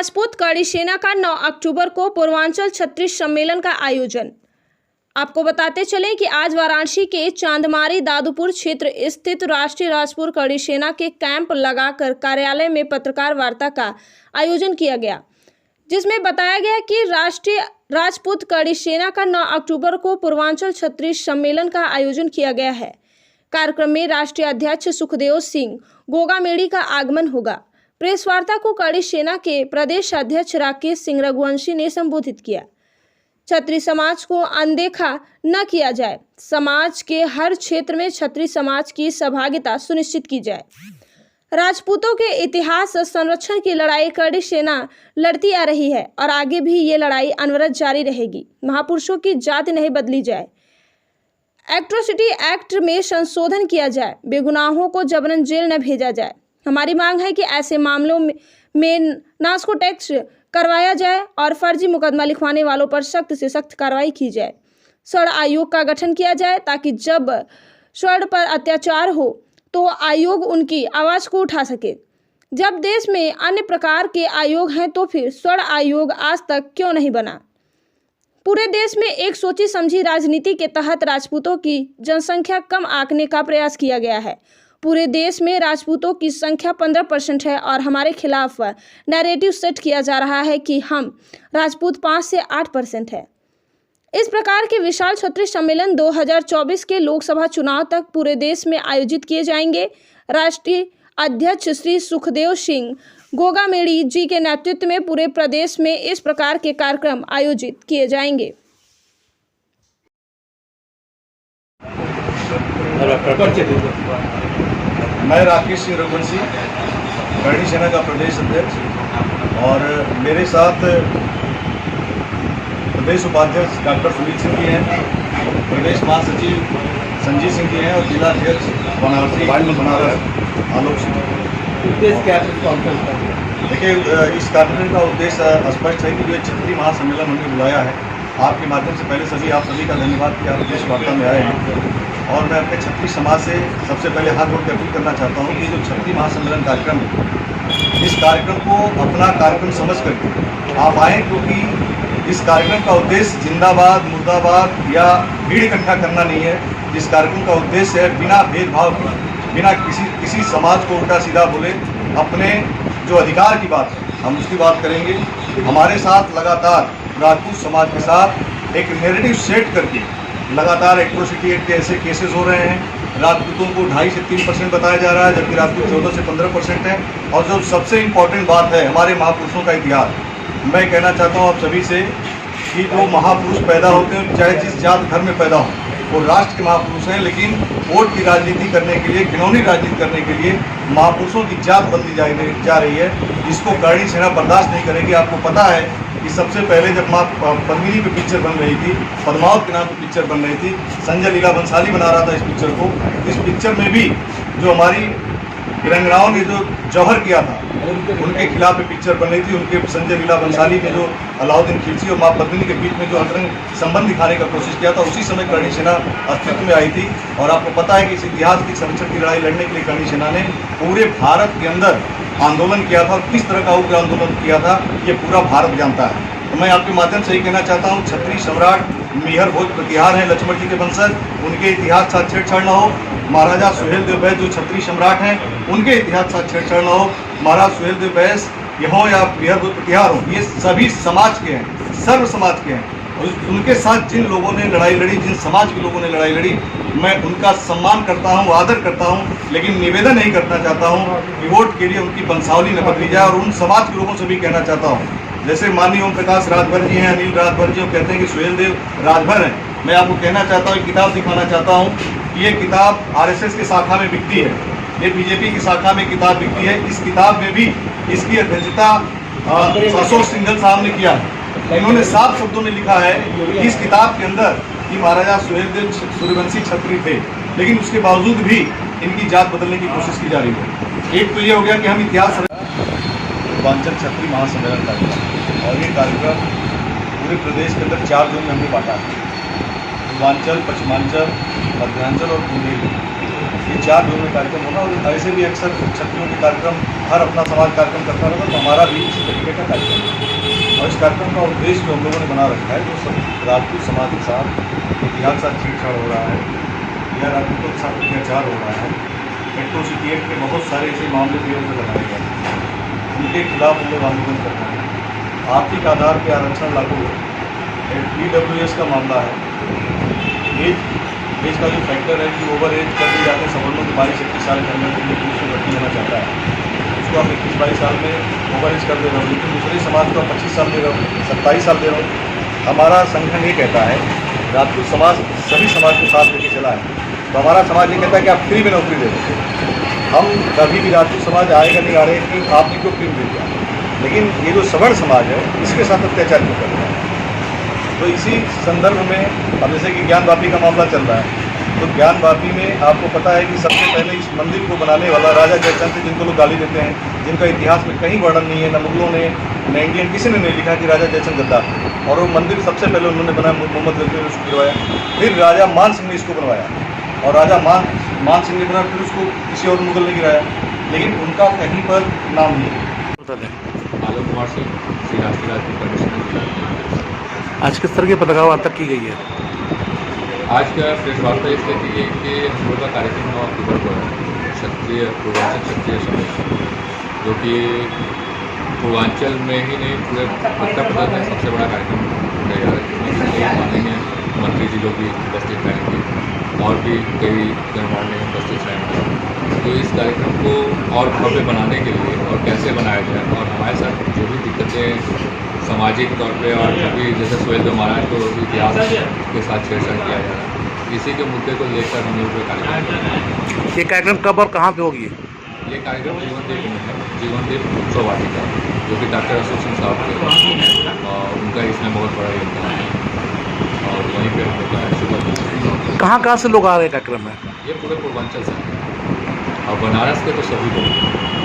राजपूत कड़ी सेना का 9 अक्टूबर को पूर्वांचल क्षत्रिय सम्मेलन का आयोजन। आपको बताते चलें कि आज वाराणसी के चांदमारी दादूपुर क्षेत्र स्थित राष्ट्रीय राजपूत कड़ी सेना के कैंप लगाकर कार्यालय में पत्रकार वार्ता का आयोजन किया गया, जिसमें बताया गया कि राष्ट्रीय राजपूत कड़ी सेना का 9 अक्टूबर को पूर्वांचल क्षत्रिय सम्मेलन का आयोजन किया गया है। कार्यक्रम में राष्ट्रीय अध्यक्ष सुखदेव सिंह गोगामेड़ी का आगमन होगा। प्रेस वार्ता को कड़ी सेना के प्रदेश अध्यक्ष राकेश सिंह रघुवंशी ने संबोधित किया। क्षत्रिय समाज को अनदेखा न किया जाए, समाज के हर क्षेत्र में क्षत्रिय समाज की सहभागिता सुनिश्चित की जाए। राजपूतों के इतिहास संरक्षण की लड़ाई कड़ी सेना लड़ती आ रही है और आगे भी ये लड़ाई अनवरत जारी रहेगी। महापुरुषों की जाति नहीं बदली जाए, एट्रोसिटी एक्ट में संशोधन किया जाए, बेगुनाहों को जबरन जेल न भेजा जाए। हमारी मांग है कि ऐसे मामलों में नास्को टैक्स करवाया जाए और फर्जी मुकदमा लिखवाने वालों पर सख्त से सख्त कार्रवाई की जाए। स्वर्ण आयोग का गठन किया जाए ताकि जब स्वर्ण पर अत्याचार हो तो आयोग उनकी आवाज़ को उठा सके। जब देश में अन्य प्रकार के आयोग हैं तो फिर स्वर्ण आयोग आज तक क्यों नहीं बना। पूरे देश में एक सोची समझी राजनीति के तहत राजपूतों की जनसंख्या कम आंकने का प्रयास किया गया है। पूरे देश में राजपूतों की संख्या 15% है और हमारे खिलाफ नैरेटिव सेट किया जा रहा है कि हम राजपूत 5 से 8% है। इस प्रकार के विशाल क्षत्रिय सम्मेलन 2024 के लोकसभा चुनाव तक पूरे देश में आयोजित किए जाएंगे। राष्ट्रीय अध्यक्ष श्री सुखदेव सिंह गोगामेड़ी जी के नेतृत्व में पूरे प्रदेश में इस प्रकार के कार्यक्रम आयोजित किए जाएंगे। मैं राकेश सिंह रघुवंशी, कड़ी सेना का प्रदेश अध्यक्ष, और मेरे साथ प्रदेश उपाध्यक्ष डॉक्टर सुनील सिंह जी हैं, प्रदेश महासचिव संजीव सिंह जी हैं और जिला अध्यक्ष बनारस आलोक सिंह। देखिए, इस कार्यक्रम का उद्देश्य स्पष्ट है कि जो क्षत्रिय महासम्मेलन हमने बुलाया है, आपके माध्यम से पहले आप सभी का धन्यवाद कि आप प्रेस वार्ता में आए हैं। और मैं अपने क्षत्रिय समाज से सबसे पहले हाथ जोड़ कर अपील करना चाहता हूँ कि जो क्षत्रिय महासम्मेलन कार्यक्रम है, इस कार्यक्रम को अपना कार्यक्रम समझ करके आप आएँ, क्योंकि इस कार्यक्रम का उद्देश्य जिंदाबाद मुर्दाबाद या भीड़ इकट्ठा करना नहीं है। इस कार्यक्रम का उद्देश्य है बिना भेदभाव के, बिना किसी समाज को उल्टा सीधा बोले, अपने जो अधिकार की बात है हम उसकी बात करेंगे। हमारे साथ लगातार राजपूत समाज के साथ एक नैरेटिव सेट करके लगातार एट्रोसिटी एक्ट के ऐसे केसेस हो रहे हैं। राजपूतों को 2.5 से 3% बताया जा रहा है, जबकि राजपूत 14 से 15% है। और जो सबसे इम्पोर्टेंट बात है, हमारे महापुरुषों का इतिहास। मैं कहना चाहता हूँ आप सभी से कि जो महापुरुष पैदा होते हैं, चाहे जिस जात धर्म में पैदा हो, वो राष्ट्र के महापुरुष हैं, लेकिन वोट की राजनीति करने के लिए, घिनौनी राजनीति करने के लिए महापुरुषों की जात बदली जा रही है। इसको कड़ी सेना बर्दाश्त नहीं करेगी। आपको पता है कि सबसे पहले जब माँ पद्मिनी पे पिक्चर बन रही थी, पद्मावत के नाम पे पिक्चर बन रही थी, संजय लीला बंसाली बना रहा था इस पिक्चर को। इस पिक्चर में भी जो हमारी वीरांगनाओं ने जो जौहर किया था, उनके खिलाफ में पिक्चर बन रही थी। उनके संजय लीला बंसाली ने जो अलाउद्दीन खिलजी और माँ पद्मिनी के बीच में जो अंतरंग संबंध दिखाने का कोशिश किया था, उसी समय कड़ी सेना अस्तित्व में आई थी। और आपको पता है कि इस ऐतिहासिक की संरक्षण की लड़ाई लड़ने के लिए कड़ी सेना ने पूरे भारत के अंदर आंदोलन किया था। और किस तरह का उग्र आंदोलन किया था, ये पूरा भारत जानता है। तो मैं आपके माध्यम से ही कहना चाहता हूँ, क्षत्रिय सम्राट मिहर भोज प्रतिहार हैं, लक्ष्मण जी के वंशज, उनके इतिहास साथ छेड़छाड़ न हो। महाराजा सुहेलदेव बैस जो क्षत्रिय सम्राट हैं, उनके इतिहास साथ छेड़छाड़ न हो। महाराज सुहेलदेव बैस ये हो या मिहर भोज प्रतिहार हो, ये सभी समाज के हैं, सर्व समाज के हैं। और उनके साथ जिन लोगों ने लड़ाई लड़ी, जिन समाज के लोगों ने लड़ाई लड़ी, मैं उनका सम्मान करता हूं, आदर करता हूं, लेकिन निवेदन नहीं करना चाहता हूं कि वोट के लिए उनकी वंशावली न बदली जाए। और उन समाज के लोगों से भी कहना चाहता हूं, जैसे माननीय ओम प्रकाश राजभर जी हैं, अनिल राजभर जी, कहते हैं कि सुहेलदेव राजभर हैं। मैं आपको कहना चाहता हूँ, किताब दिखाना चाहता हूँ कि ये किताब RSS की शाखा में बिकती है, ये BJP की शाखा में किताब बिकती है। इस किताब में भी इसकी अध्यक्षता अशोक सिंघल साहब ने किया है। इन्होंने साफ शब्दों में लिखा है कि इस किताब के अंदर कि महाराजा सुहेलदेव सूर्यवंशी क्षत्रिय थे, लेकिन उसके बावजूद भी इनकी जात बदलने की कोशिश की जा रही है। एक तो ये हो गया कि हम इतिहास पूर्वांचल क्षत्रिय महासम्मेलन कार्यक्रम, और ये कार्यक्रम पूरे प्रदेश के अंदर 4 जोन में हमने बांटा है। पूर्वांचल, पश्चिमांचल, मध्यांचल और बुंदेलखंड। ये 4 जून में कार्यक्रम होगा और ऐसे भी अक्सर क्षत्रियों के कार्यक्रम हर अपना समाज कार्यक्रम करता रहता, तो हमारा भी इसी तरीके का कार्यक्रम है। और इस कार्यक्रम का उद्देश्य जो हम लोगों ने बना रखा है, जो सब राजपूत समाज के साथ इतिहास के साथ छेड़छाड़ हो रहा है या राजपूतों के साथ अत्याचार हो रहा है, एट्रोसिटी एक्ट के बहुत सारे ऐसे मामले भी उनको लगाए गए हैं, उनके खिलाफ हम लोग आंदोलन कर रहे हैं। आर्थिक आधार पर आरक्षण लागू हो, PWS का मामला है, एज का जो फैक्टर है कि ओवर एज कर दिए जाते हैं सवर्णों के 22-21 साल के अंदर जो पुलिस में भर्ती होना चाहता है, उसको आप 21-22 साल में ओवर एज कर दे रहे हो, लेकिन दूसरे समाज को आप 25 साल दे रहे हो, 27 साल दे रहे हो। हमारा संगठन ये कहता है, राजपूत समाज सभी समाज को साथ लेके चला है, तो हमारा समाज ये कहता है कि आप फ्री में नौकरी दे दो। हम कभी भी राजपूत समाज आएगा नहीं आ रहे कि आपने क्यों फ्री में दे दिया, लेकिन ये जो सवर्ण समाज है इसके साथ अत्याचार क्यों कर रहा है। तो इसी संदर्भ में अब जैसे कि ज्ञान वापी का मामला चल रहा है, तो ज्ञान वापी में आपको पता है कि सबसे पहले इस मंदिर को बनाने वाला राजा जयचंद थे, जिनको लोग गाली देते हैं, जिनका इतिहास में कहीं वर्णन नहीं है, न मुगलों ने न इंडियन किसी ने नहीं लिखा कि राजा जयचंद गद्दार थे। और वो मंदिर सबसे पहले उन्होंने बनाया, मोहम्मद गजनी ने उसको गिरवाया, फिर राजा मान सिंह ने इसको बनवाया, और राजा मान सिंह ने बनाया, फिर उसको किसी और मुगल ने गिराया, लेकिन उनका कहीं पर नाम नहीं है। आलोक कुमार सिंह, श्री राष्ट्रीय राजपूत कमिश्नर। आज किस तरह की पत्रकार वार्ता की गई है? आज का प्रेस वार्ता इसलिए की गई कि हम लोग का कार्यक्रम 9 अक्टूबर को है, पूर्वांचल क्षत्रिय सम्मेलन, जो कि पूर्वांचल में ही नहीं पूरे उत्तर प्रदेश में सबसे बड़ा कार्यक्रम होने जा रहा है, जिसमें कई माननीय मंत्री जी लोग भी उपस्थित रहेंगे और भी कई गणमान्य उपस्थित रहेंगे। तो इस कार्यक्रम को और भव्य बनाने के लिए और कैसे बनाया जाए, और हमारे साथ जो भी दिक्कतें सामाजिक तौर पे और भी जैसे सोहेल जो महाराज को इतिहास के साथ छेड़छाड़ किया जा रहा है, इसी के मुद्दे को लेकर हम लोग कार्यक्रम। ये कार्यक्रम कब और कहाँ पे होगी? ये कार्यक्रम जीवनदीप में है, जीवनदीप उत्सव वाटिका, जो कि डॉक्टर अशोक सिंह साहब के और उनका इसमें बहुत बड़ा योगदान है, और वहीं पर हम लोग का सुबह। कहाँ से लोग आ रहे हैं कार्यक्रम में? ये पूरे पूर्वांचल से हैं और बनारस के तो सभी लोग।